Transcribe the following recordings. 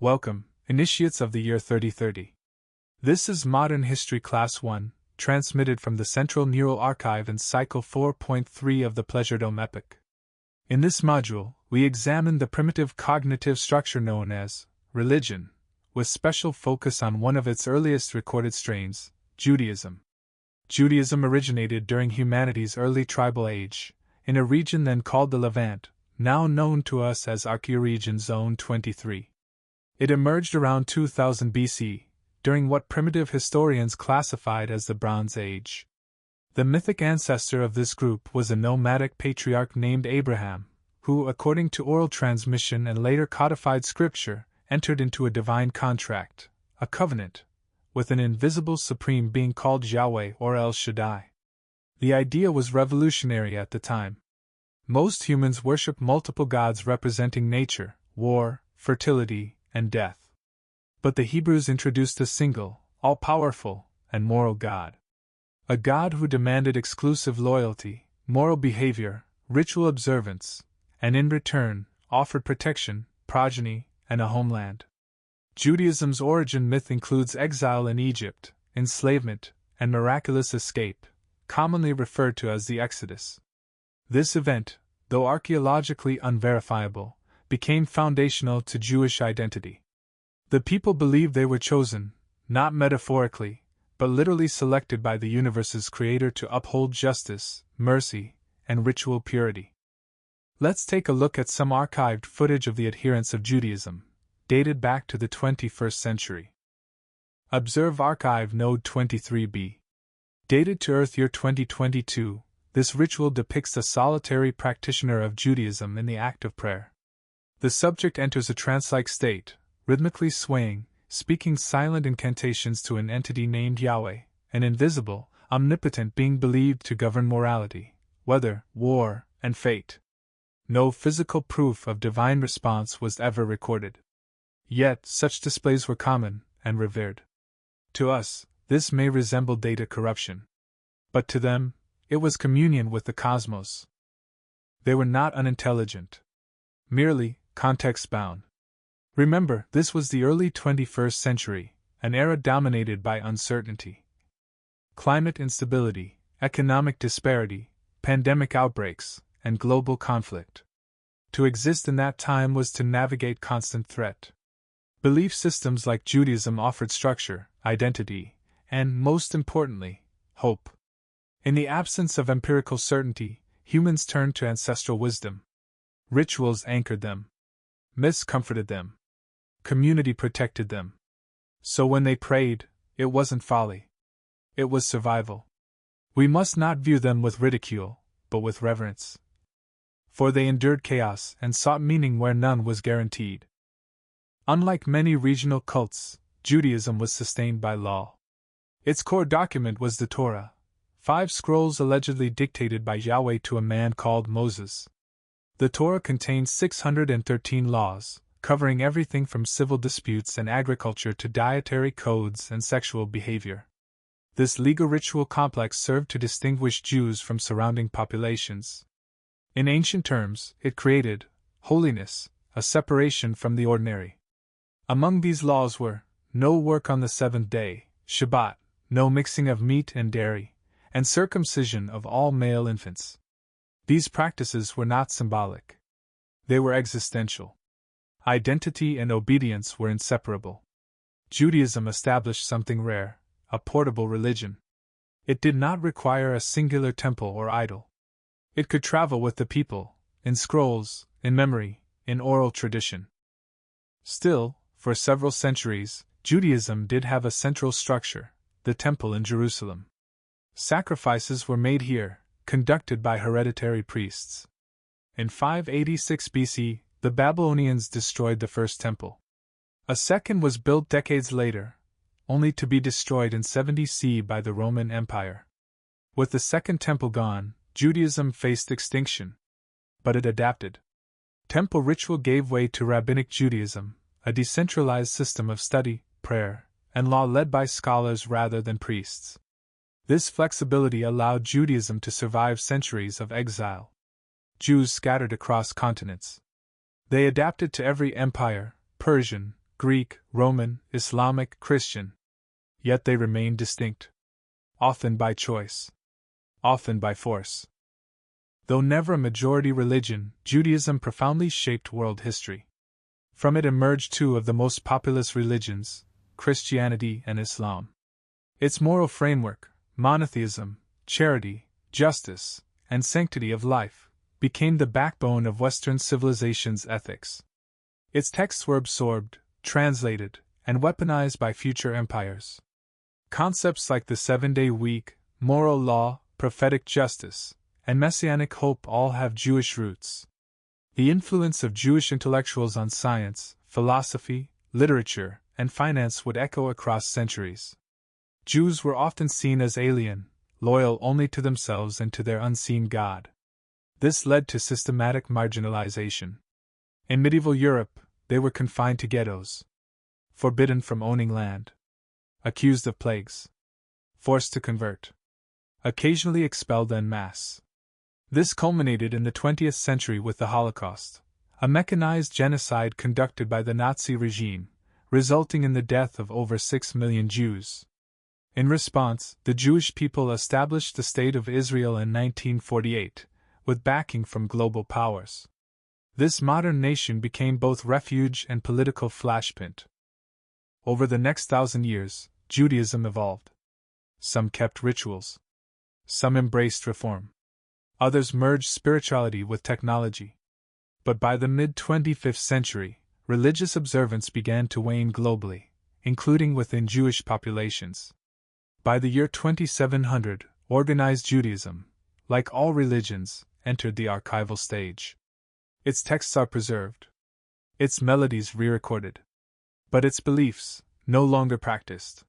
Welcome, initiates of the year 3030. This is Modern History Class 1, transmitted from the Central Neural Archive in Cycle 4.3 of the Pleasuredome Epoch. In this module, we examine the primitive cognitive structure known as religion, with special focus on one of its earliest recorded strains, Judaism. Judaism originated during humanity's early tribal age, in a region then called the Levant, now known to us as Archaeoregion Zone 23. It emerged around 2000 BC, during what primitive historians classified as the Bronze Age. The mythic ancestor of this group was a nomadic patriarch named Abraham, who, according to oral transmission and later codified scripture, entered into a divine contract, a covenant, with an invisible supreme being called Yahweh or El Shaddai. The idea was revolutionary at the time. Most humans worship multiple gods representing nature, war, fertility, and death. But the Hebrews introduced a single, all-powerful, and moral God. A God who demanded exclusive loyalty, moral behavior, ritual observance, and in return, offered protection, progeny, and a homeland. Judaism's origin myth includes exile in Egypt, enslavement, and miraculous escape, commonly referred to as the Exodus. This event, though archaeologically unverifiable, became foundational to Jewish identity. The people believed they were chosen, not metaphorically, but literally selected by the universe's creator to uphold justice, mercy, and ritual purity. Let's take a look at some archived footage of the adherents of Judaism, dated back to the 21st century. Observe Archive Node 23b. Dated to Earth year 2022, this ritual depicts a solitary practitioner of Judaism in the act of prayer. The subject enters a trance-like state, rhythmically swaying, speaking silent incantations to an entity named Yahweh, an invisible, omnipotent being believed to govern morality, weather, war, and fate. No physical proof of divine response was ever recorded. Yet, such displays were common and revered. To us, this may resemble data corruption. But to them, it was communion with the cosmos. They were not unintelligent. Merely, context-bound. Remember, this was the early 21st century, an era dominated by uncertainty. Climate instability, economic disparity, pandemic outbreaks, and global conflict. To exist in that time was to navigate constant threat. Belief systems like Judaism offered structure, identity, and, most importantly, hope. In the absence of empirical certainty, humans turned to ancestral wisdom. Rituals anchored them. Myths comforted them. Community protected them. So when they prayed, it wasn't folly. It was survival. We must not view them with ridicule, but with reverence. For they endured chaos and sought meaning where none was guaranteed. Unlike many regional cults, Judaism was sustained by law. Its core document was the Torah, 5 scrolls allegedly dictated by Yahweh to a man called Moses. The Torah contains 613 laws, covering everything from civil disputes and agriculture to dietary codes and sexual behavior. This legal ritual complex served to distinguish Jews from surrounding populations. In ancient terms, it created holiness, a separation from the ordinary. Among these laws were no work on the seventh day, Shabbat, no mixing of meat and dairy, and circumcision of all male infants. These practices were not symbolic. They were existential. Identity and obedience were inseparable. Judaism established something rare, a portable religion. It did not require a singular temple or idol. It could travel with the people, in scrolls, in memory, in oral tradition. Still, for several centuries, Judaism did have a central structure, the temple in Jerusalem. Sacrifices were made here, conducted by hereditary priests. In 586 BC, the Babylonians destroyed the first temple. A second was built decades later, only to be destroyed in 70 CE by the Roman Empire. With the second temple gone, Judaism faced extinction. But it adapted. Temple ritual gave way to Rabbinic Judaism, a decentralized system of study, prayer, and law led by scholars rather than priests. This flexibility allowed Judaism to survive centuries of exile. Jews scattered across continents. They adapted to every empire, Persian, Greek, Roman, Islamic, Christian. Yet they remain distinct. Often by choice. Often by force. Though never a majority religion, Judaism profoundly shaped world history. From it emerged two of the most populous religions, Christianity and Islam. Its moral framework, monotheism, charity, justice, and sanctity of life, became the backbone of Western civilization's ethics. Its texts were absorbed, translated, and weaponized by future empires. Concepts like the 7-day week, moral law, prophetic justice, and messianic hope all have Jewish roots. The influence of Jewish intellectuals on science, philosophy, literature, and finance would echo across centuries. Jews were often seen as alien, loyal only to themselves and to their unseen God. This led to systematic marginalization. In medieval Europe, they were confined to ghettos, forbidden from owning land, accused of plagues, forced to convert, occasionally expelled en masse. This culminated in the 20th century with the Holocaust, a mechanized genocide conducted by the Nazi regime, resulting in the death of over 6 million Jews. In response, the Jewish people established the State of Israel in 1948, with backing from global powers. This modern nation became both refuge and political flashpoint. Over the next 1,000 years, Judaism evolved. Some kept rituals. Some embraced reform. Others merged spirituality with technology. But by the mid-25th century, religious observance began to wane globally, including within Jewish populations. By the year 2700, organized Judaism, like all religions, entered the archival stage. Its texts are preserved. Its melodies re-recorded. But its beliefs, no longer practiced.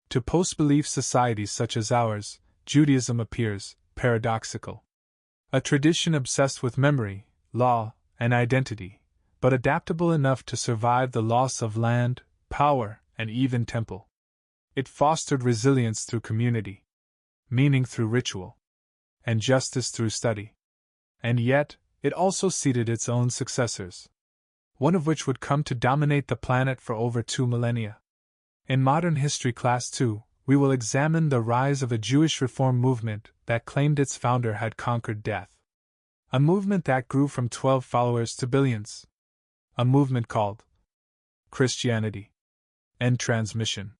To post-belief societies such as ours, Judaism appears paradoxical. A tradition obsessed with memory, law, and identity, but adaptable enough to survive the loss of land, power, and even temple. It fostered resilience through community, meaning through ritual, and justice through study. And yet, it also seeded its own successors, one of which would come to dominate the planet for over 2 millennia. In Modern History Class 2, we will examine the rise of a Jewish reform movement that claimed its founder had conquered death. A movement that grew from 12 followers to billions. A movement called Christianity. End transmission.